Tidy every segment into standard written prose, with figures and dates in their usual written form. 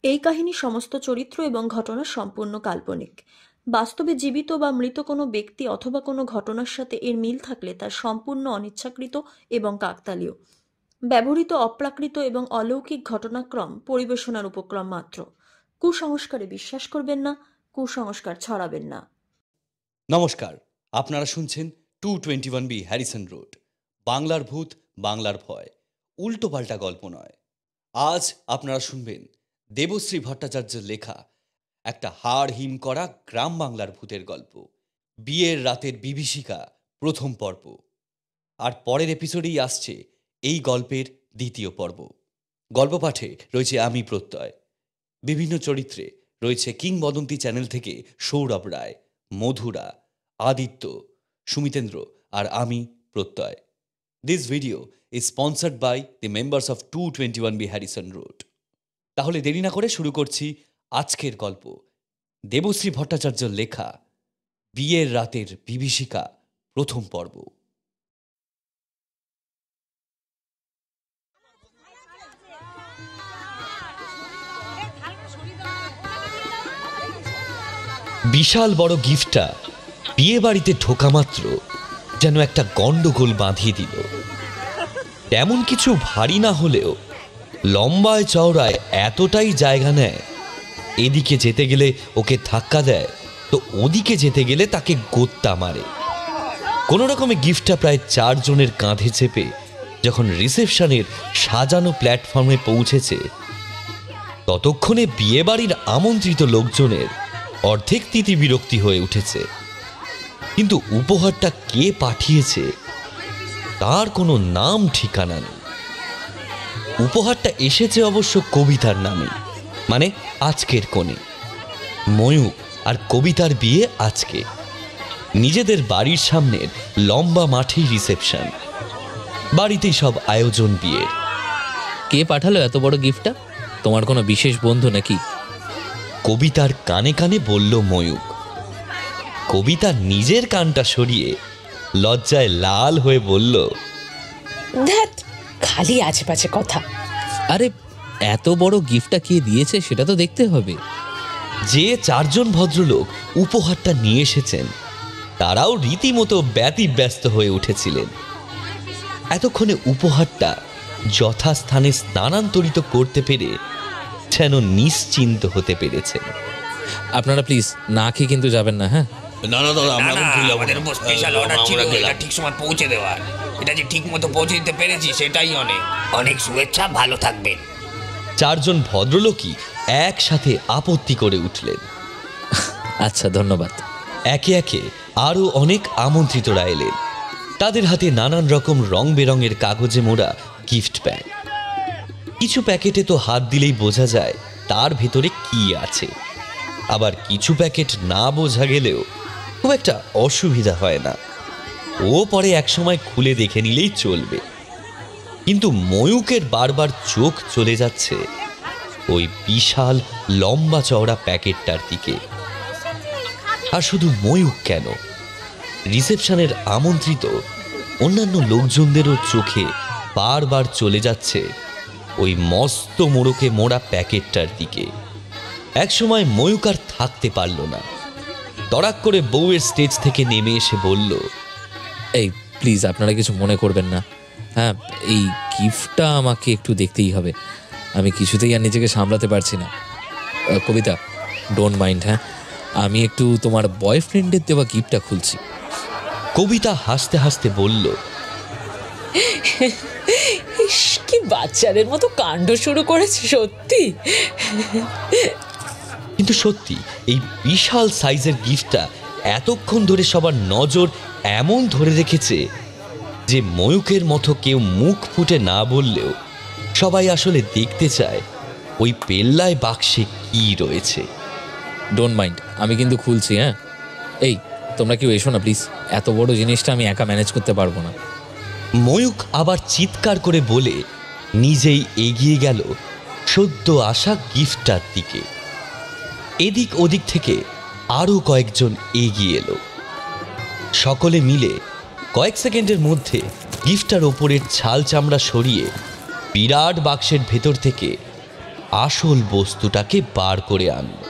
এই কাহিনীর সমস্ত চরিত্র এবং ঘটনা সম্পূর্ণ কাল্পনিক। বাস্তবে জীবিত বা মৃত কোনো ব্যক্তি অথবা কোনো ঘটনার সাথে এর মিল থাকলে তা সম্পূর্ণ অনিচ্ছাকৃত এবং কাকতালীয়। ব্যবহৃত অপ্রাকৃত এবং অলৌকিক ঘটনাক্রম পরিবেশনার উপক্রম মাত্র। কুসংস্কারে বিশ্বাস করবেন না, কুসংস্কার ছড়াবেন না। নমস্কার, আপনারা শুনছেন 221B হ্যারিসন রোড। বাংলার ভূত, বাংলার ভয়, উল্টোপাল্টা গল্প নয়। আজ আপনারা শুনবেন দেবশ্রী ভট্টাচার্যের লেখা একটা হাড় হিম করা গ্রাম বাংলার ভূতের গল্প, বিয়ের রাতের বিভীষিকা প্রথম পর্ব। আর পরের এপিসোডেই আসছে এই গল্পের দ্বিতীয় পর্ব। গল্প পাঠে রয়েছে আমি প্রত্যয়। বিভিন্ন চরিত্রে রয়েছে কিংবদন্তি চ্যানেল থেকে সৌরভ রায়, মধুরা, আদিত্য, সুমিতেন্দ্র আর আমি Pratyay. This video is sponsored by the members of 221B Harrison road. তাহলে দেরি না করে শুরু করছি আজকের গল্প, দেবশ্রী ভট্টাচার্যের লেখা বিয়ের রাতের বিভীষিকা প্রথম পর্ব। বিশাল বড় গিফটটা বিয়ে বাড়িতে ঢোকা মাত্র যেন একটা গন্ডগোল বাঁধিয়ে দিল। তেমন কিছু ভারী না হলেও লম্বায় চওড়ায় এতটাই জায়গা নেয়, এদিকে যেতে গেলে ওকে ধাক্কা দেয়, তো ওদিকে যেতে গেলে তাকে গোত্তা মারে। কোনো রকমে গিফটটা প্রায় 4 জনের কাঁধে চেপে যখন রিসেপশনের সাজানো প্ল্যাটফর্মে পৌঁছেছে, ততক্ষণে বিয়ে বাড়ির আমন্ত্রিত লোকজনের অর্ধেক তিতি বিরক্তি হয়ে উঠেছে। কিন্তু উপহারটা কে পাঠিয়েছে তার কোনো নাম ঠিকানা নেই। উপহারটা এসেছে অবশ্য কবিতার নামে, মানে আজকের কোণে। ময়ূক আর কবিতার বিয়ে আজকে, নিজেদের বাড়ির সামনের লম্বা মাঠেই রিসেপশন, বাড়িতেই সব আয়োজন বিয়ের। কে পাঠালো এত বড় গিফটটা? তোমার কোনো বিশেষ বন্ধু নাকি? কবিতার কানে কানে বলল ময়ূক। কবিতা নিজের কানটা সরিয়ে লজ্জায় লাল হয়ে বলল, ধ্যাৎ, খালি আজেবাজে কথা। আরে এত বড় গিফটটা কে দিয়েছে সেটা তো দেখতে হবে। যে 4 জন ভদ্রলোক উপহারটা নিয়ে এসেছেন তারাও রীতিমতো ব্যতিব্যস্ত হয়ে উঠেছিলেন। এতক্ষণে উপহারটা যথাস্থানে স্থানান্তরিত করতে পেরে যেন নিশ্চিন্ত হতে পেরেছেন। আপনারা প্লিজ না খেয়ে কিন্তু যাবেন না। হ্যাঁ, না না দাদা, আমাদের স্পেশাল অর্ডার ছিল এটা ঠিক সময় পৌঁছে দেওয়ার। এটা যে ঠিক মতো পৌঁছে দিতে পেরেছি সেটাই অনেক অনেক শুভেচ্ছা। ভালো থাকবেন। 4 জন ভদ্রলোকই একসাথে আপত্তি করে উঠলেন। আচ্ছা, ধন্যবাদ। একে একে আরও অনেক আমন্ত্রিতরা এলেন। তাদের হাতে নানান রকম রং বেরঙের কাগজে মোড়া গিফট প্যাক। কিছু প্যাকেটে তো হাত দিলেই বোঝা যায় তার ভেতরে কি আছে, আবার কিছু প্যাকেট না বোঝা গেলেও খুব একটা অসুবিধা হয় না, ও পরে একসময় খুলে দেখে নিলেই চলবে। কিন্তু ময়ূকের বারবার চোখ চলে যাচ্ছে ওই বিশাল লম্বা চওড়া প্যাকেটটার দিকে। আর শুধু ময়ূক কেন, রিসেপশনের আমন্ত্রিত অন্যান্য লোকজনদেরও চোখে বারবার চলে যাচ্ছে ওই মস্ত মোড়কে মোড়া প্যাকেটটার দিকে। একসময় ময়ূক আর থাকতে পারল না, তড়াক করে বউয়ের স্টেজ থেকে নেমে এসে বলল, এই প্লিজ আপনারা কিছু মনে করবেন না। হ্যাঁ, এই গিফটটা আমাকে একটু দেখতেই হবে, আমি কিছুতেই আর নিজেকে সামলাতে পারছি না। কবিতা, ডোন্ট মাইন্ড। হ্যাঁ, আমি একটু তোমার বয়ফ্রেন্ডের দেওয়া গিফটটা খুলছি। কবিতা হাসতে হাসতে বলল, কি বাচ্চাদের মতো কাণ্ড শুরু করেছে সত্যি। কিন্তু সত্যি এই বিশাল সাইজের গিফটটা এতক্ষণ ধরে সবার নজর এমন ধরে রেখেছে যে ময়ূকের মতো কেউ মুখ ফুটে না বললেও সবাই আসলে দেখতে চায় ওই পেল্লায় বাক্সে কি রয়েছে। ডোন্ট মাইন্ড, আমি কিন্তু খুলছি। হ্যাঁ, এই তোমরা কেউ এসো না প্লিজ, এত বড় জিনিসটা আমি একা ম্যানেজ করতে পারবো না। ময়ূক আবার চিৎকার করে বলে নিজেই এগিয়ে গেল সদ্য আসা গিফটটার দিকে। এদিক ওদিক থেকে আরও কয়েকজন এগিয়ে এলো। সকলে মিলে কয়েক সেকেন্ডের মধ্যে গিফটটার ওপরের ছাল চামড়া সরিয়ে বিরাট বাক্সের ভেতর থেকে আসল বস্তুটাকে বার করে আনল।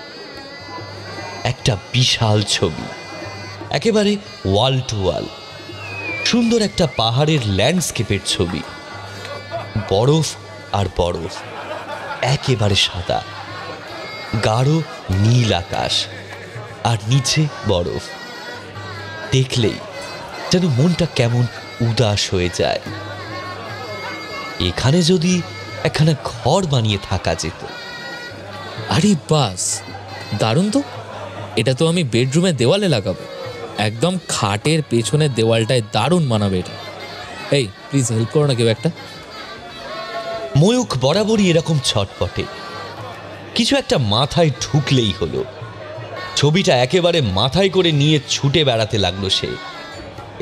একটা বিশাল ছবি, একেবারে ওয়াল টু ওয়াল, সুন্দর একটা পাহাড়ের ল্যান্ডস্কেপের ছবি। বরফ আর বরফ, একেবারে সাদা, গাঢ় নীল আকাশ, আর নিচে বরফ। দেখলেই যেন মনটা কেমন উদাস হয়ে যায়। এখানে যদি একখানা ঘর বানিয়ে থাকা যেত। আরে বাস, দারুণ তো! এটা তো আমি বেডরুমে দেওয়ালে লাগাবো। একদম খাটের পেছনের দেওয়ালটায় দারুণ মানাবে এটা। এই প্লিজ হেল্প করো না কেউ একটা। ময়ূখ বরাবরই এরকম ছটপটে, কিছু একটা মাথায় ঢুকলেই হলো। ছবিটা একেবারে মাথায় করে নিয়ে ছুটে বেড়াতে লাগলো সে।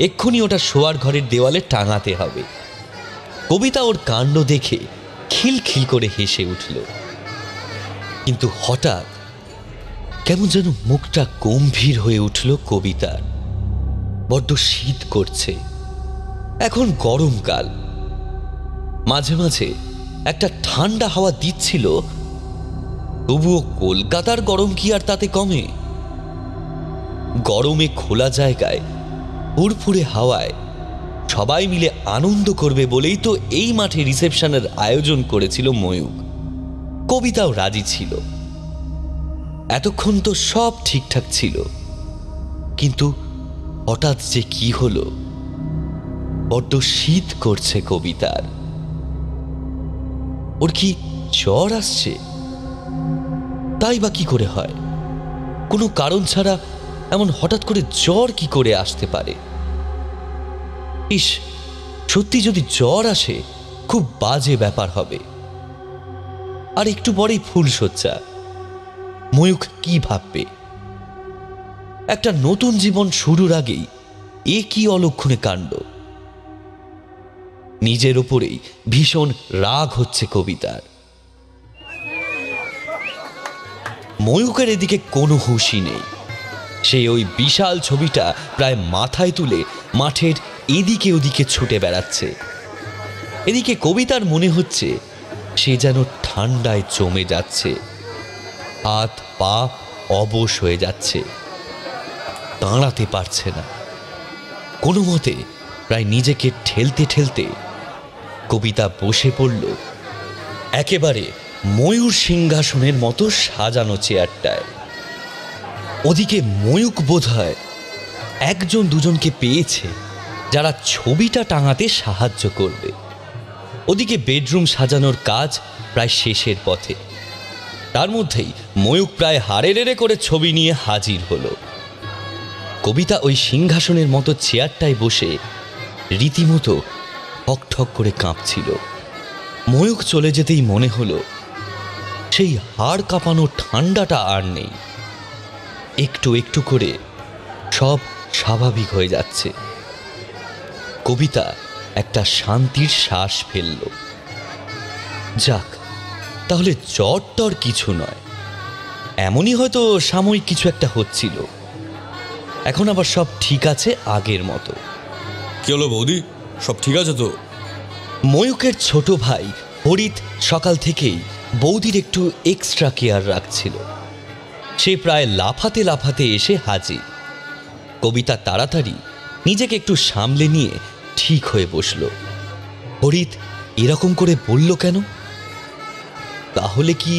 এক্ষুনি ওটা শোয়ার ঘরের দেওয়ালে টাঙাতে হবে। কবিতা ওর কাণ্ড দেখে খিলখিল করে হেসে উঠল। কিন্তু হঠাৎ কেমন যেন মুখটা গম্ভীর হয়ে উঠল কবিতার। বড্ড শীত করছে, এখন গরমকাল। মাঝে মাঝে একটা ঠান্ডা হাওয়া দিচ্ছিল, তবুও কলকাতার গরম কি আর তাতে কমে? গরমে খোলা জায়গায় ফুরফুরে হাওয়ায় সবাই মিলে আনন্দ করবে বলেই তো এই মাঠে রিসেপশনের আয়োজন করেছিল ময়ূক। কবিতাও রাজি ছিল। এতক্ষণ তো সব ঠিকঠাক ছিল, কিন্তু হঠাৎ যে কি হলো! বড্ড শীত করছে কবিতার। ওর কি জ্বর আসছে? তাই বা কি করে হয়? কোনো কারণ ছাড়া এমন হঠাৎ করে জ্বর কি করে আসতে পারে? ইস, সত্যি যদি জ্বর আসে খুব বাজে ব্যাপার হবে। আর একটু পরেই ফুলশয্যা। ময়ূখ কি ভাববে? একটা নতুন জীবন শুরুর আগেই এ কি অলক্ষণে কাণ্ড! নিজের ওপরেই ভীষণ রাগ হচ্ছে কবিতার। ময়ূকের এদিকে কোনো হুঁশই নেই। সে ওই বিশাল ছবিটা প্রায় মাথায় তুলে মাঠের এদিকে ওদিকে ছুটে বেড়াচ্ছে। এদিকে কবিতার মনে হচ্ছে সে যেন ঠান্ডায় জমে যাচ্ছে, হাত পা অবশ হয়ে যাচ্ছে, দাঁড়াতে পারছে না। কোনো মতে প্রায় নিজেকে ঠেলতে ঠেলতে কবিতা বসে পড়ল একেবারে ময়ূর সিংহাসনের মতো সাজানো চেয়ারটায়। ওদিকে ময়ূক বোধহয় একজন দুজনকে পেয়েছে যারা ছবিটা টাঙাতে সাহায্য করবে। ওদিকে বেডরুম সাজানোর কাজ প্রায় শেষের পথে। তার মধ্যেই ময়ূক প্রায় হাড়েরেড়ে করে ছবি নিয়ে হাজির হলো। কবিতা ওই সিংহাসনের মতো চেয়ারটায় বসে রীতিমতো ঠকঠক করে কাঁপছিল। ময়ূক চলে যেতেই মনে হলো সেই হাড় কাঁপানো ঠান্ডাটা আর নেই। একটু একটু করে সব স্বাভাবিক হয়ে যাচ্ছে। কবিতা একটা শান্তির শ্বাস ফেলল। যাক, তাহলে জ্বর টর কিছু নয়, এমনই হয়তো সাময়িক কিছু একটা হচ্ছিল। এখন আবার সব ঠিক আছে আগের মতো। কি হলো বৌদি, সব ঠিক আছে তো? ময়ূকের ছোট ভাই হরিত সকাল থেকেই বৌদির একটু এক্সট্রা কেয়ার রাখছিল। সে প্রায় লাফাতে লাফাতে এসে হাজির। কবিতা তাড়াতাড়ি নিজেকে একটু সামলে নিয়ে ঠিক হয়ে বসল। হরিত এরকম করে বলল কেন? তাহলে কি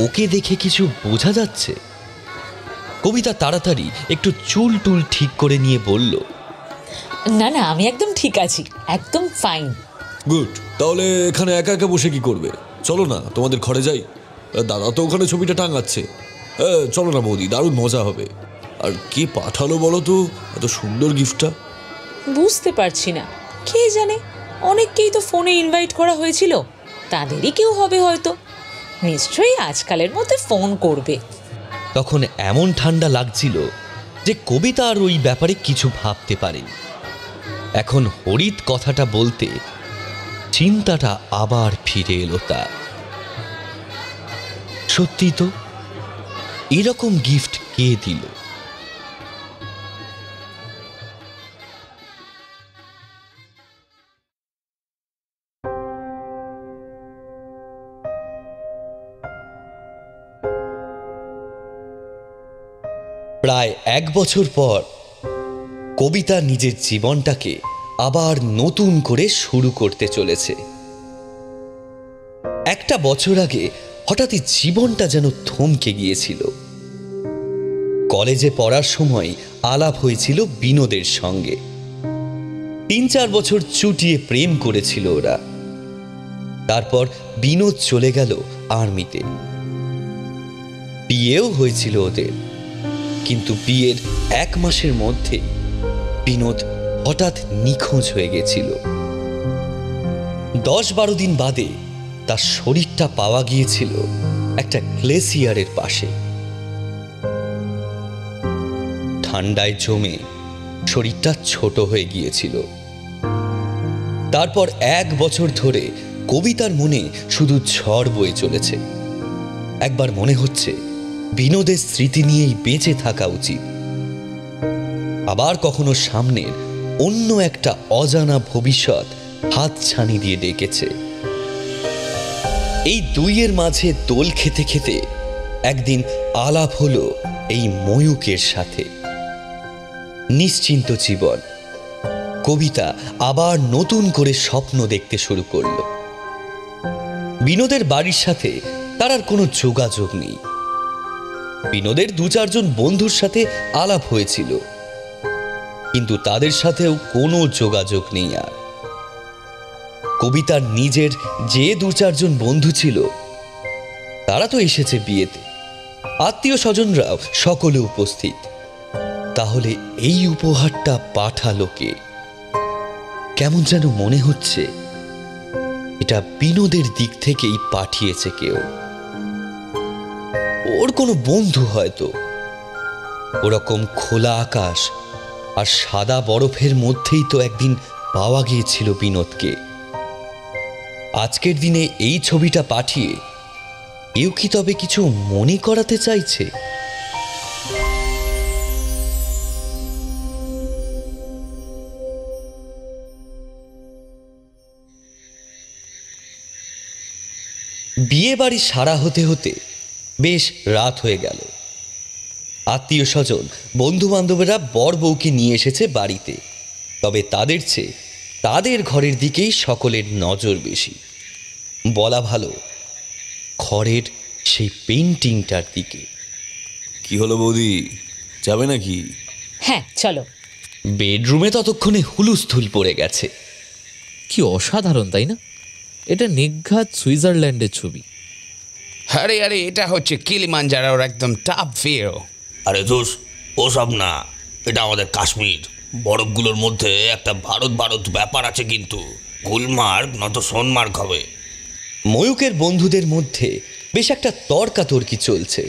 ওকে দেখে কিছু বোঝা যাচ্ছে? কবিতা তাড়াতাড়ি একটু চুল টুল ঠিক করে নিয়ে বলল, না না, আমি একদম ঠিক আছি, একদম ফাইন। গুড, তাহলে এখানে একা একা বসে কি করবে? চলো না তোমাদের ঘরে যাই। দাদা তো ওখানে ছবিটা টাঙাচ্ছে। চলো না বৌদি, দারুণ মজা হবে। আর কে পাঠালো বলো তো এত সুন্দর গিফটটা? বুঝতে পারছি না, কে জানে। অনেককেই তো ফোনে ইনভাইট করা হয়েছিল, তাদেরই কেউ হবে হয়তো। নিশ্চয়ই আজকালের মধ্যে ফোন করবে। তখন এমন ঠান্ডা লাগছিল যে কবিতা আর ওই ব্যাপারে কিছু ভাবতে পারেনি। এখন হরিত কথাটা বলতে চিন্তাটা আবার ফিরে এলো তার। সত্যি তো, এরকম গিফট কে দিল? প্রায় 1 বছর পর কবিতা নিজের জীবনটাকে আবার নতুন করে শুরু করতে চলেছে। 1 বছর আগে হঠাৎই জীবনটা যেন থমকে গিয়েছিল। কলেজে পড়ার সময় আলাপ হয়েছিল বিনোদের সঙ্গে। 3-4 বছর চুটিয়ে প্রেম করেছিল ওরা। তারপর বিনোদ চলে গেল আর্মিতে। বিয়েও হয়েছিল ওদের, কিন্তু বিয়ের 1 মাসের মধ্যে বিনোদ হঠাৎ নিখোঁজ হয়ে গেছিল। 10-12 দিন বাদে তার শরীরটা পাওয়া গিয়েছিল একটা গ্লেসিয়ারের পাশে। ঠান্ডায় জমে শরীরটা ছোট হয়ে গিয়েছিল। তারপর 1 বছর ধরে কবিতার মনে শুধু ঝড় বয়ে চলেছে। একবার মনে হচ্ছে বিনোদের স্মৃতি নিয়েই বেঁচে থাকা উচিত, আবার কখনো সামনের অন্য একটা অজানা ভবিষ্যৎ হাতছানি দিয়ে ডেকেছে। এই দুইয়ের মাঝে দোল খেতে খেতে একদিন আলাপ হলো এই ময়ূকের সাথে। নিশ্চিন্ত জীবন। কবিতা আবার নতুন করে স্বপ্ন দেখতে শুরু করলো। বিনোদের বাড়ির সাথে তার আর কোনো যোগাযোগ নেই। বিনোদের 2-4 জন বন্ধুর সাথে আলাপ হয়েছিল, কিন্তু তাদের সাথেও কোনো যোগাযোগ নেই আর। কবিতার নিজের যে 2-4 জন বন্ধু ছিল তারা তো এসেছে বিয়েতে, আত্মীয় স্বজনরাও সকলে উপস্থিত। তাহলে এই উপহারটা পাঠালো কে? কেমন যেন মনে হচ্ছে এটা বিনোদের দিক থেকেই পাঠিয়েছে কেউ। ওর কোনো বন্ধু হয়তো। ওরকম খোলা আকাশ আর সাদা বরফের মধ্যেই তো একদিন পাওয়া গিয়েছিল বিনোদকে। আজকের দিনে এই ছবিটা পাঠিয়ে কেউ কি তবে কিছু মনে করাতে চাইছে? বিয়ে বাড়ি সারা হতে হতে বেশ রাত হয়ে গেল। আত্মীয় স্বজন বন্ধু বান্ধবেরা বর বউকে নিয়ে এসেছে বাড়িতে, তবে তাদের চেয়ে তাদের ঘরের দিকেই সকলের নজর বেশি। বলা ভালো ঘরের সেই পেইন্টিংটার দিকে। কি হলো বৌদি, যাবে নাকি? হ্যাঁ চলো। বেডরুমে ততক্ষণে হুলুস্থুল পড়ে গেছে। কি অসাধারণ, তাই না? এটা নিঘাত সুইজারল্যান্ডের ছবি। আরে আরে, এটা হচ্ছে কিলিমাঞ্জারোর একদম টপ ভিউ। আরে দোষ, ওসব না, এটা আমাদের কাশ্মীর। বরফগুলোর মধ্যে একটা ভারত ভারত ব্যাপার আছে, কিন্তু গুলমার্গ নয়তো সোনমার্গ হবে। ময়ূকের বন্ধুদের মধ্যে বেশ একটা তর্কাতর্কি চলছে।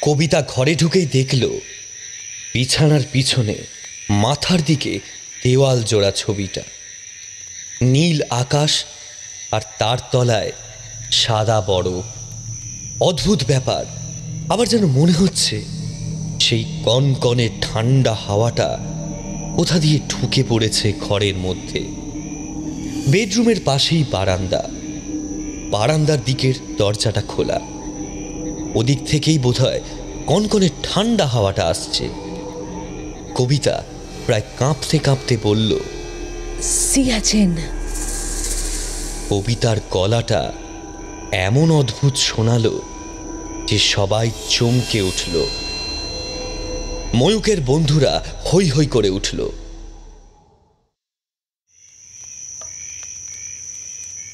কবিতা ঘরে ঢুকেই দেখল বিছানার পিছনে মাথার দিকে দেওয়াল জোড়া ছবিটা। নীল আকাশ আর তার তলায় সাদা বরফ। অদ্ভুত ব্যাপার। আবার যেন মনে হচ্ছে সেই কনকনে ঠান্ডা হাওয়াটা কোথা দিয়ে ঢুকে পড়েছে ঘরের মধ্যে। বেডরুমের পাশেই বারান্দা। বারান্দার দিকের দরজাটা খোলা। ওদিক থেকেই বোধহয় কনকনে ঠান্ডা হাওয়াটা আসছে। কবিতা প্রায় কাঁপতে কাঁপতে বলল, সিয়াচেন। কবিতার গলাটা এমন অদ্ভুত শোনালো যে সবাই চমকে উঠল। ময়ূকের বন্ধুরা হৈ হৈ করে উঠল।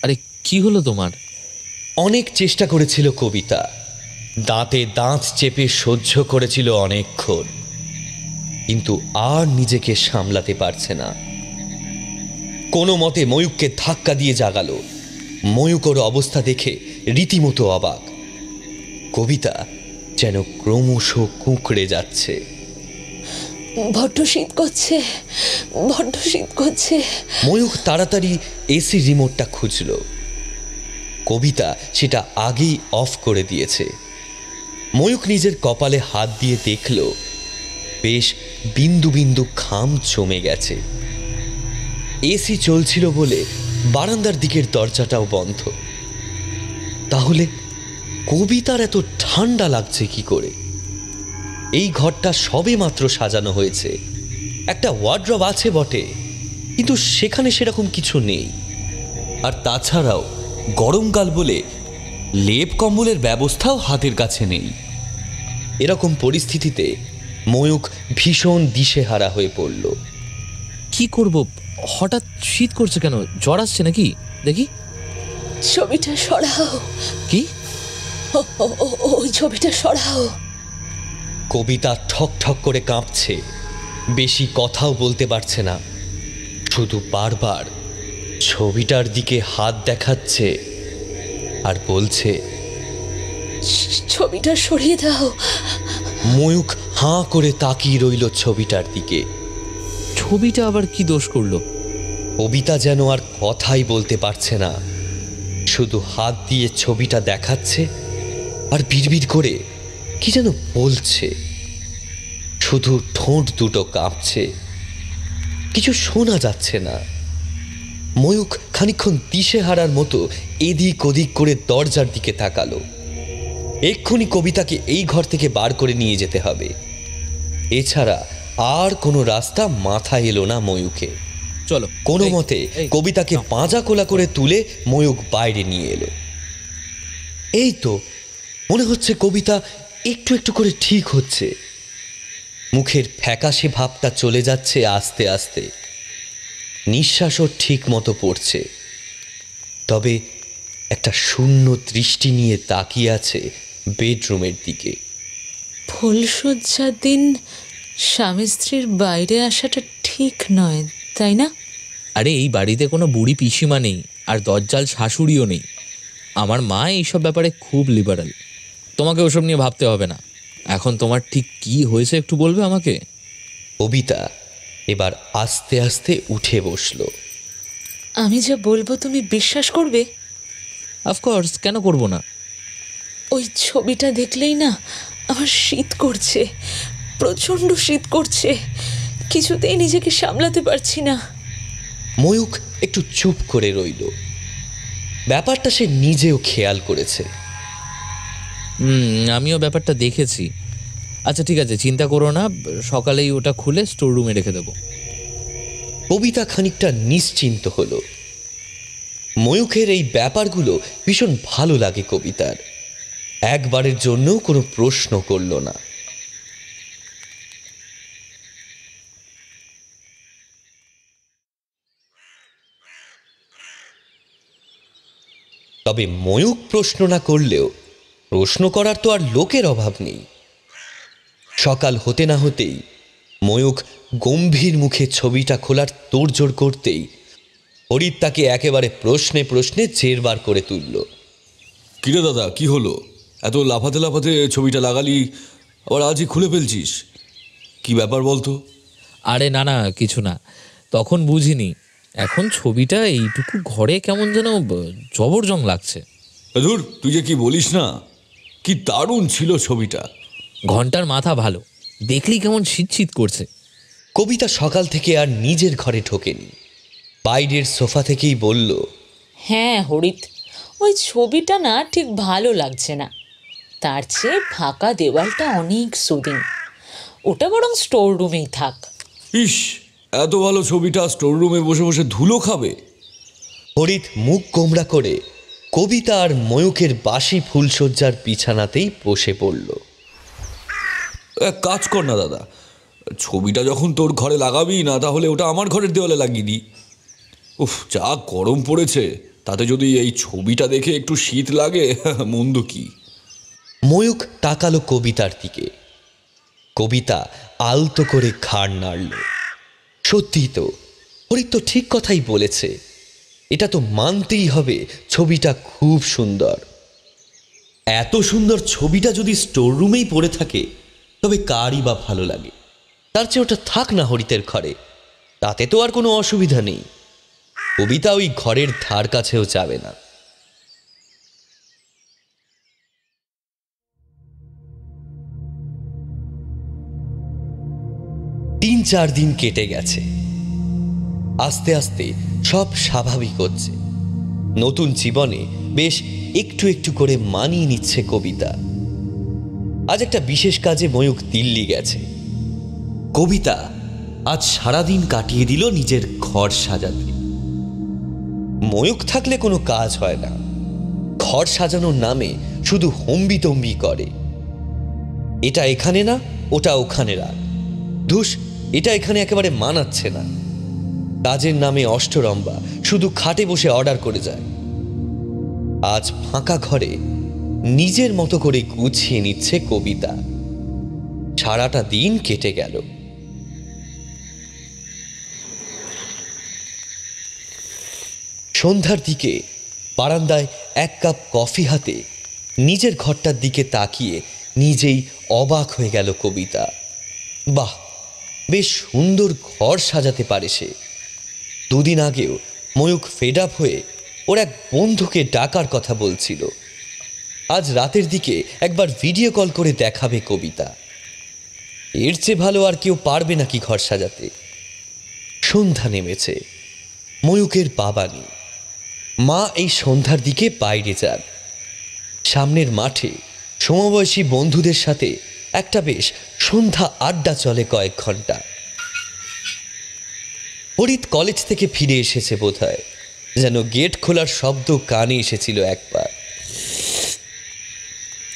আরে কি হলো তোমার? অনেক চেষ্টা করেছিল কবিতা, দাঁতে দাঁত চেপে সহ্য করেছিল অনেকক্ষণ, কিন্তু আর নিজেকে সামলাতে পারছে না। কোনো মতে ময়ূককে ধাক্কা দিয়ে জাগালো। ময়ূকের অবস্থা দেখে রীতিমতো অবাক। কবিতা যেন ক্রমশ কুঁকড়ে যাচ্ছে। বড্ড শীত করছে, বড্ড শীত করছে। ময়ূক তাড়াতাড়ি এসি রিমোটটা খুঁজল। কবিতা সেটা আগেই অফ করে দিয়েছে। ময়ূক নিজের কপালে হাত দিয়ে দেখল বেশ বিন্দু বিন্দু ঘাম জমে গেছে। এসি চলছিল বলে বারান্দার দিকের দরজাটাও বন্ধ। তাহলে কবিতার এত ঠান্ডা লাগছে কি করে? এই ঘরটা সবে মাত্র সাজানো হয়েছে। একটা ওয়ার্ড্রব আছে বটে, কিন্তু সেখানে সেরকম কিছু নেই। আর তাছাড়াও গরমকাল বলে লেপ কম্বলের ব্যবস্থাও হাতের কাছে নেই। এরকম পরিস্থিতিতে ময়ূক ভীষণ দিশেহারা হয়ে পড়ল। কি করব, হঠাৎ শীত করছে কেন? জ্বর আসছে নাকি? দেখি। ছবিটা সরাও। কি? ওই ছবিটা সরাও। কবিতা ঠক ঠক করে কাঁপছে, বেশি কথাও বলতে পারছে না, শুধু বারবার ছবিটার দিকে হাত দেখাচ্ছে আর বলছে, ছবিটা সরিয়ে দাও। ময়ূক হাঁ করে তাকিয়ে রইল ছবিটার দিকে। ছবিটা আবার কি দোষ করলো? কবিতা যেন আর কথাই বলতে পারছে না, শুধু হাত দিয়ে ছবিটা দেখাচ্ছে আর বিড়বিড় করে কি যেন বলছে। শুধু ঠোঁট দুটো কাঁপছে, কিছু শোনা যাচ্ছে না। ময়ূক খানিকক্ষণ দিশেহারার মতো এদিক ওদিক করে দরজার দিকে তাকালো। এক্ষুনি কবিতাকে এই ঘর থেকে বার করে নিয়ে যেতে হবে, এছাড়া আর কোনো রাস্তা মাথায় এলো না ময়ূকে। চলো কোনো মতে কবিতাকে পাঁজা কোলা করে তুলে ময়ূক বাইরে নিয়ে এলো। এই তো মনে হচ্ছে কবিতা একটু একটু করে ঠিক হচ্ছে। মুখের ফ্যাকাশে ভাবটা চলে যাচ্ছে আস্তে আস্তে, নিঃশ্বাসও ঠিক মতো পড়ছে। তবে একটা শূন্য দৃষ্টি নিয়ে তাকিয়ে আছে বেডরুমের দিকে। ফুলশয্যার দিন স্বামী স্ত্রীর বাইরে আসাটা ঠিক নয়, তাই না? আরে এই বাড়িতে কোনো বুড়ি পিসিমা নেই, আর দজ্জাল শাশুড়িও নেই। আমার মা এইসব ব্যাপারে খুব লিবারাল। তোমাকে ওসব নিয়ে ভাবতে হবে না। এখন তোমার ঠিক কি হয়েছে একটু বলবে আমাকে? কবিতা এবার আস্তে আস্তে উঠে বসলো। আমি যা বলবো তুমি বিশ্বাস করবে? অফকোর্স, কেন করব না? ওই ছবিটা দেখলেই না আমার শীত করছে, প্রচণ্ড শীত করছে। কিছুতেই নিজেকে সামলাতে পারছি না। ময়ূক একটু চুপ করে রইল। ব্যাপারটা সে নিজেও খেয়াল করেছে। আমিও ব্যাপারটা দেখেছি। আচ্ছা ঠিক আছে, চিন্তা করো না, সকালেই ওটা খুলে স্টোর রুমে রেখে দেবো। কবিতা খানিকটা নিশ্চিন্ত হলো। ময়ূখের এই ব্যাপারগুলো ভীষণ ভালো লাগে কবিতার। একবারের জন্যও কোনো প্রশ্ন করল না। তবে ময়ূক প্রশ্ন না করলেও প্রশ্ন করার তো আর লোকের অভাব নেই। সকাল হতে না হতেই ময়ূক গম্ভীর মুখে ছবিটা খোলার তোড়জোড় করতেই হরিৎ তাকে একেবারে প্রশ্নে প্রশ্নে জেরবার করে তুলল। কিরে দাদা, কি হলো? এত লাফাতে লাফাতে ছবিটা লাগালি, আবার আজই খুলে ফেলছিস, কি ব্যাপার বলতো? আরে না না, কিছু না, তখন বুঝিনি। এখন ছবিটা এইটুকু ঘরে কেমন যেন জবরজং লাগছে। ধুর, তুই যে কি বলিস না, কি দারুণ ছিল ছবিটা। ঘন্টার মাথা ভালো, দেখলি কেমন শীত শীত করছে। কবিতা সকাল থেকে আর নিজের ঘরে ঢোকেনি, বাইরের সোফা থেকেই বলল, হ্যাঁ হরিৎ, ওই ছবিটা না ঠিক ভালো লাগছে না। তার চেয়ে ফাঁকা দেওয়ালটা অনেক সুদিং। ওটা বরং স্টোর রুমেই থাক। ইস, এত ভালো ছবিটা স্টোর রুমে বসে বসে ধুলো খাবে? হরিৎ মুখ গোমড়া করে কবিতা আর ময়ূকের বাসি ফুলশয্যার বিছানাতেই বসে পড়ল। এক কাজ কর না দাদা, ছবিটা যখন তোর ঘরে লাগাবি না, তাহলে ওটা আমার ঘরের দেওয়ালে লাগিয়ে দি। উফ, যা গরম পড়েছে, তাতে যদি এই ছবিটা দেখে একটু শীত লাগে, মন্দ কি? ময়ূক তাকালো কবিতার দিকে। কবিতা আলতো করে ঘাড় নাড়ল। সত্যি তো, হরিৎ তো ঠিক কথাই বলেছে। এটা তো মানতেই হবে, ছবিটা খুব সুন্দর। এত সুন্দর ছবিটা যদি স্টোর রুমেই পড়ে থাকে, তবে কারই বা ভালো লাগে? তার চেয়ে ওটা থাক না হরিতের ঘরে, তাতে তো আর কোনো অসুবিধা নেই। কবিতা ওই ঘরের ধার কাছেও যাবে না। তিন চার দিন কেটে গেছে। আস্তে আস্তে সব স্বাভাবিক হচ্ছে। নতুন জীবনে বেশ একটু একটু করে মানিয়ে নিচ্ছে কবিতা। আজ একটা বিশেষ কাজে ময়ূক দিল্লি গেছে। কবিতা আজ সারাদিন কাটিয়ে দিল নিজের ঘর সাজাতে। ময়ূক থাকলে কোনো কাজ হয় না, ঘর সাজানোর নামে শুধু হম্বিতম্বি করে। এটা এখানে না, ওটা ওখানে রাখ, ধুস এটা এখানে একেবারে মানাচ্ছে না। কাজের নামে অষ্টরম্বা শুধু খাটে বসে অর্ডার করে যায়। আজ ফাঁকা ঘরে নিজের মতো করে গুছিয়ে নিচ্ছে কবিতা। সারাটা দিন কেটে গেল। সন্ধ্যার দিকে বারান্দায় এক কাপ কফি হাতে নিজের ঘরটার দিকে তাকিয়ে নিজেই অবাক হয়ে গেল কবিতা। বাহ, বেশ সুন্দর ঘর সাজাতে পারে সে। দুদিন আগেও ময়ূক ফেড আপ হয়ে ওর এক বন্ধুকে ডাকার কথা বলছিল। আজ রাতের দিকে একবার ভিডিও কল করে দেখাবে কবিতা। এর চেয়ে ভালো আর কেউ পারবে নাকি ঘর সাজাতে। সন্ধ্যা নেমেছে, ময়ূকের বাবা নেই। মা এই সন্ধ্যার দিকে বাইরে যান। সামনের মাঠে সমবয়সী বন্ধুদের সাথে একটা বেশ সন্ধ্যা আড্ডা চলে কয়েক ঘন্টা। হরিত কলেজ থেকে ফিরে এসেছে বোধহয়, যেন গেট খোলার শব্দ কানে এসেছিল একবার।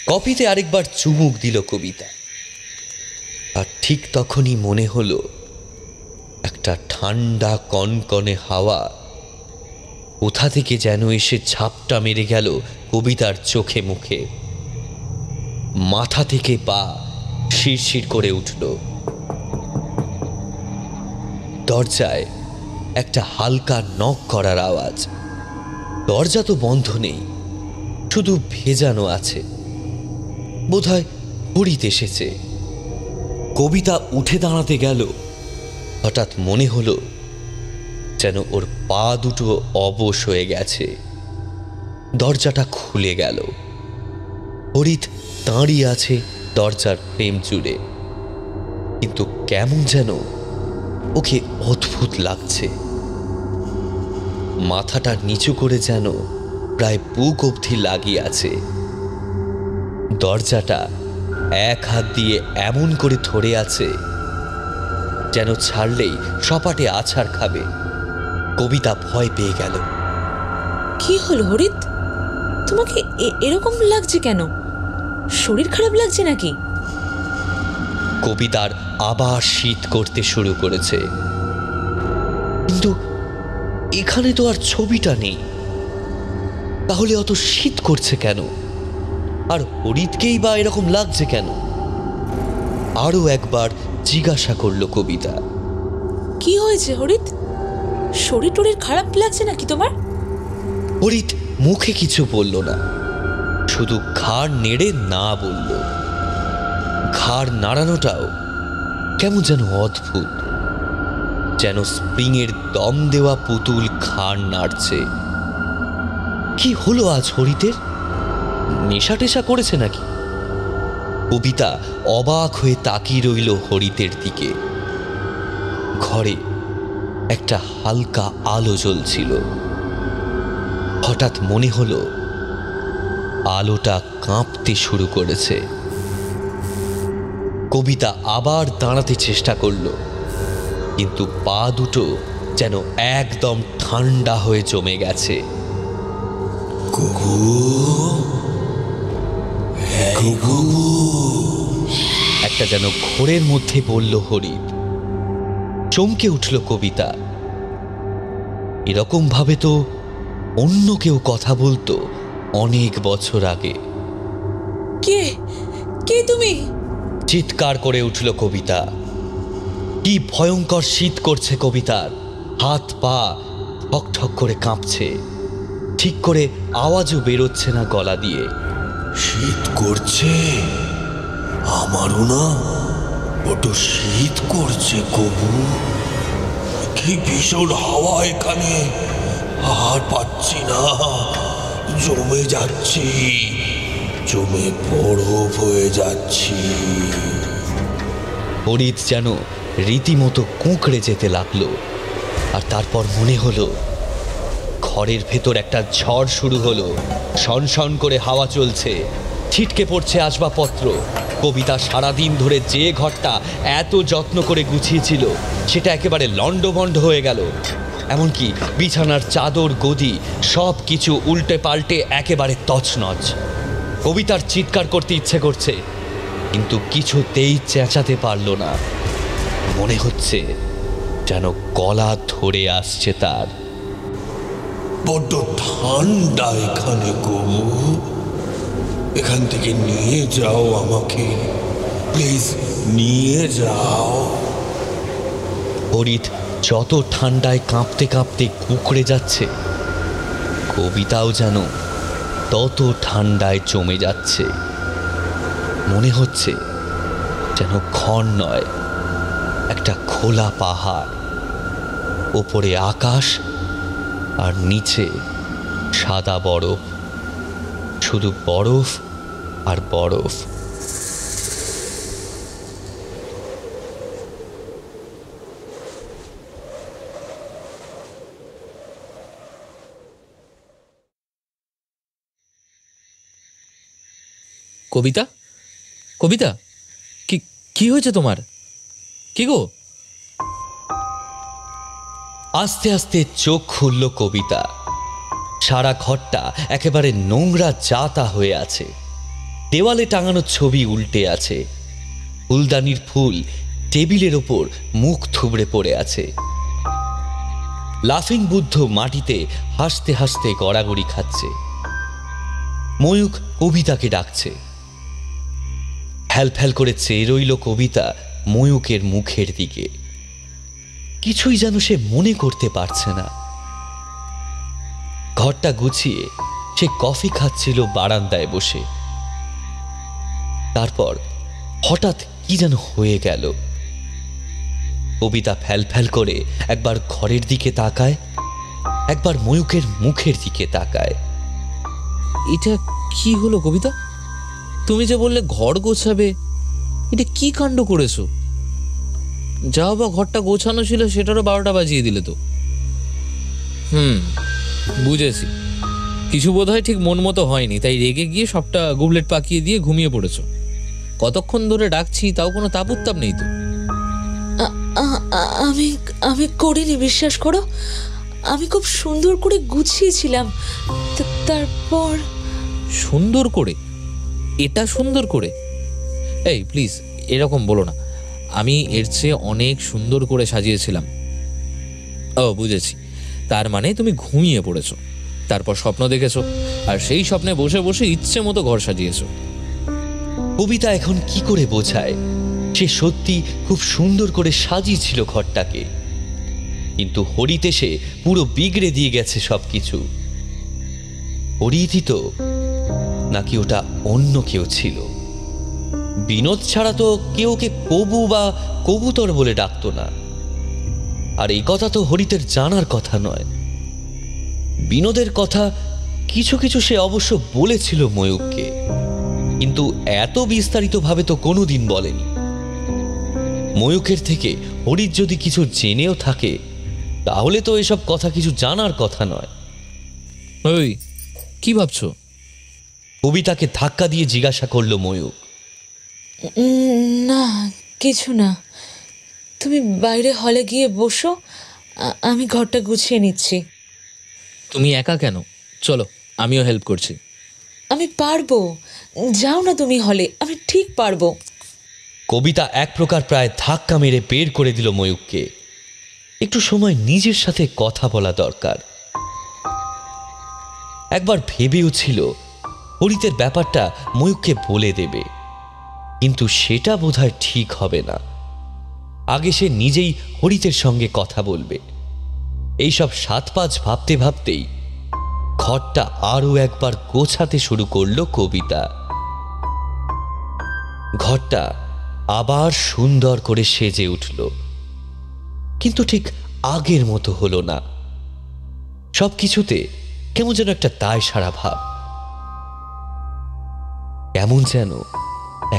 কফিতে আরেকবার চুমুক দিল কবিতা। আর ঠিক তখনই মনে হলো একটা ঠান্ডা কনকনে হাওয়া কোথা থেকে যেন এসে ঝাপটা মেরে গেল কবিতার চোখে মুখে। মাথা থেকে পা শিরশির করে উঠল। দরজায় একটা হালকা নক করার আওয়াজ। দরজা তো বন্ধ নেই, শুধু ভেজানো আছে। বোধহয় হরিত এসেছে। কবিতা উঠে দাঁড়াতে গেল, হঠাৎ মনে হলো যেন ওর পা দুটো অবশ হয়ে গেছে। দরজাটা খুলে গেল। হরিত দাঁড়িয়ে আছে দরজার ফ্রেম জুড়ে, কিন্তু কেমন যেন ওকে অদ্ভুত লাগছে। মাথাটা নিচু করে যেন প্রায় বুক অবধি লাগিয়ে আছে। দরজাটা এক হাত দিয়ে এমন করে ধরে আছে যেন ছাড়লেই সপাটে আছাড় খাবে। কবিতা ভয় পেয়ে গেল। কি হলো হরিত, তোমাকে এরকম লাগছে কেন? শরীর খারাপ লাগছে নাকি? কবিতার আবার শীত করতে শুরু করেছে, কিন্তু এখানে তো আর ছবিটা নেই। তাহলে অত শীত করছে কেন? আর হরিতকেই বা এরকম লাগছে কেন? আরো একবার জিজ্ঞাসা করলো কবিতা। কি হয়েছে হরিত? শরীর টরীর খারাপ লাগছে নাকি তোমার? হরিত মুখে কিছু বলল না, শুধু ঘাড় নেড়ে না বলল। ঘাড় নাড়ানোটাও কেমন যেন অদ্ভুত, যেন স্প্রিংয়ের দম দেওয়া পুতুল ঘাড় নাড়ছে। কি হলো আজ হরিতের? নেশা টেশা করেছে নাকি? কবিতা অবাক হয়ে তাকিয়ে রইল হরিতের দিকে। ঘরে একটা হালকা আলো জ্বলছিল। হঠাৎ মনে হলো আলোটা কাঁপতে শুরু করেছে। কবিতা আবার দাঁড়াতে চেষ্টা করলো, কিন্তু পা দুটো যেন একদম ঠান্ডা হয়ে জমে গেছে। একটা যেন ঘোরের মধ্যে বলল হরিত। চমকে উঠল কবিতা। এরকম ভাবে তো অন্য কেউ কথা বলতো অনেক বছর আগে। কে কে তুমি? চিৎকার করে উঠল কবিতা। কি ভয়ঙ্কর শীত করছে কবিতার। হাত পা ঠক ঠক করে কাঁপছে, ঠিক করে আওয়াজও বেরোচ্ছে না গলা দিয়ে। শীত করছে? আমারও না বড় শীত করছে কবু। কি ভীষণ হাওয়া এখানে, আর পাচ্ছি না, জমে যাচ্ছি, জমে বরফ হয়ে যাচ্ছি। হরিত যেন রীতিমতো কুঁকড়ে যেতে লাগলো। আর তারপর মনে হলো ঘরের ভেতর একটা ঝড় শুরু হলো। শনশন করে হাওয়া চলছে, ছিটকে পড়ছে আসবাবপত্র। কবিতা সারাদিন ধরে যে ঘরটা এত যত্ন করে গুছিয়েছিল সেটা একেবারে লণ্ডভণ্ড হয়ে গেল। এমনকি বিছানার চাদর, গদি সব কিছু উল্টে পাল্টে একেবারে তছনছ। কবিতার চিৎকার করতে ইচ্ছে করছে, কিন্তু কিছুতেই চেঁচাতে পারল না। মনে হচ্ছে যেন গলা ধরে আসছে তার। বড্ড ঠান্ডা এখানে গো, এখান থেকে নিয়ে যাও আমাকে, প্লিজ নিয়ে যাও। হরিৎ যত ঠান্ডায় কাঁপতে কাঁপতে কুঁকড়ে যাচ্ছে, কবিতাও যেন তত ঠান্ডায় জমে যাচ্ছে। মনে হচ্ছে যেন ঘর নয়, একটা খোলা পাহাড়, ওপরে আকাশ আর নিচে সাদা বরফ, শুধু বরফ আর বরফ। কবিতা, কবিতা, কি কি হয়েছে তোমার? কি গো? আস্তে আস্তে চোখ খুলল কবিতা। সারা ঘরটা একেবারে নোংরা জাতা হয়ে আছে। দেওয়ালে টাঙানো ছবি উল্টে আছে। ফুলদানির ফুল টেবিলের ওপর মুখ থুবড়ে পড়ে আছে। লাফিং বুদ্ধ মাটিতে হাসতে হাসতে গড়াগড়ি খাচ্ছে। ময়ূক কবিতাকে ডাকছে। ফ্যাল ফ্যাল করে চেয়ে রইল কবিতা ময়ূকের মুখের দিকে। কিছুই যেন সে মনে করতে পারছে না। ঘরটা গুছিয়ে সে কফি খাচ্ছিল বারান্দায় বসে। তারপর হঠাৎ কি যেন হয়ে গেল। কবিতা ফ্যাল ফ্যাল করে একবার ঘরের দিকে তাকায়, একবার ময়ূকের মুখের দিকে তাকায়। এটা কি হলো কবিতা? তুমি যে বললে ঘর গোছাবে, এটা কি কাণ্ড করেছো? যাও বা ঘরটা গোছানো ছিল সেটারও 12টা বাজিয়ে দিলে তো। বুঝেছি, কিছু বোধহয় ঠিক মন মতো হয়নি, তাই রেগে গিয়ে সবটা গুবলেট পাকিয়ে দিয়ে ঘুমিয়ে পড়েছো। কতক্ষণ ধরে ডাকছি তাও কোনো তাপ উত্তাপ নেই তো। আমি আমি করিনি, বিশ্বাস করো। আমি খুব সুন্দর করে গুছিয়েছিলাম। তারপর সুন্দর করে? এটা সুন্দর করে? এই প্লিজ এরকম বলো না। আমি এর চেয়ে অনেক সুন্দর করে সাজিয়েছিলাম। ও বুঝেছি, তার মানে তুমি ঘুমিয়ে পড়েছো, তারপর স্বপ্ন দেখেছো, আর সেই স্বপ্নে বসে বসে ইচ্ছে মতো ঘর সাজিয়েছো। কবিতা এখন কি করে বোঝায় সে সত্যি খুব সুন্দর করে সাজিয়েছিল ঘরটাকে, কিন্তু হরিৎ এসে পুরো বিগড়ে দিয়ে গেছে সবকিছু। হরিৎই তো নাকি ওটা অন্য কেউ ছিল? বিনোদ ছাড়া তো কেউ ওকে কবু বা কবুতর বলে ডাকতো না। আর এই কথা তো হরিতের জানার কথা নয়। বিনোদের কথা কিছু কিছু সে অবশ্য বলেছিল ময়ূককে, কিন্তু এত বিস্তারিতভাবে তো কোনোদিন বলেনি। ময়ূকের থেকে হরিৎ যদি কিছু জেনেও থাকে, তাহলে তো এসব কথা কিছু জানার কথা নয়। ওই কি ভাবছো? কবিতাকে ধাক্কা দিয়ে জিজ্ঞাসা করলো ময়ূক। না, কিছু না। তুমি বাইরে হলে গিয়ে বসো, আমি ঘরটা গুছিয়ে নিচ্ছি। তুমি একা কেন? চলো, আমিও হেল্প করছি। আমি পারবো, যাও না তুমি হলে, আমি ঠিক পারবো। কবিতা এক প্রকার প্রায় ধাক্কা মেরে বের করে দিল ময়ূককে। একটু সময় নিজের সাথে কথা বলা দরকার। একবার ভেবেও ছিল হরিতের ব্যাপারটা ময়ূককে বলে দেবে, কিন্তু সেটা বোধহয় ঠিক হবে না। আগে সে নিজেই হরিতের সঙ্গে কথা বলবে। এইসব 7-5 ভাবতে ভাবতেই ঘরটা আরো একবার গোছাতে শুরু করলো কবিতা। ঘরটা আবার সুন্দর করে সেজে উঠল, কিন্তু ঠিক আগের মতো হলো না। সবকিছুতে কেমন যেন একটা দায় সারা ভাব, কেমন যেন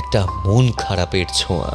একটা মন খারাপের ছোঁয়া।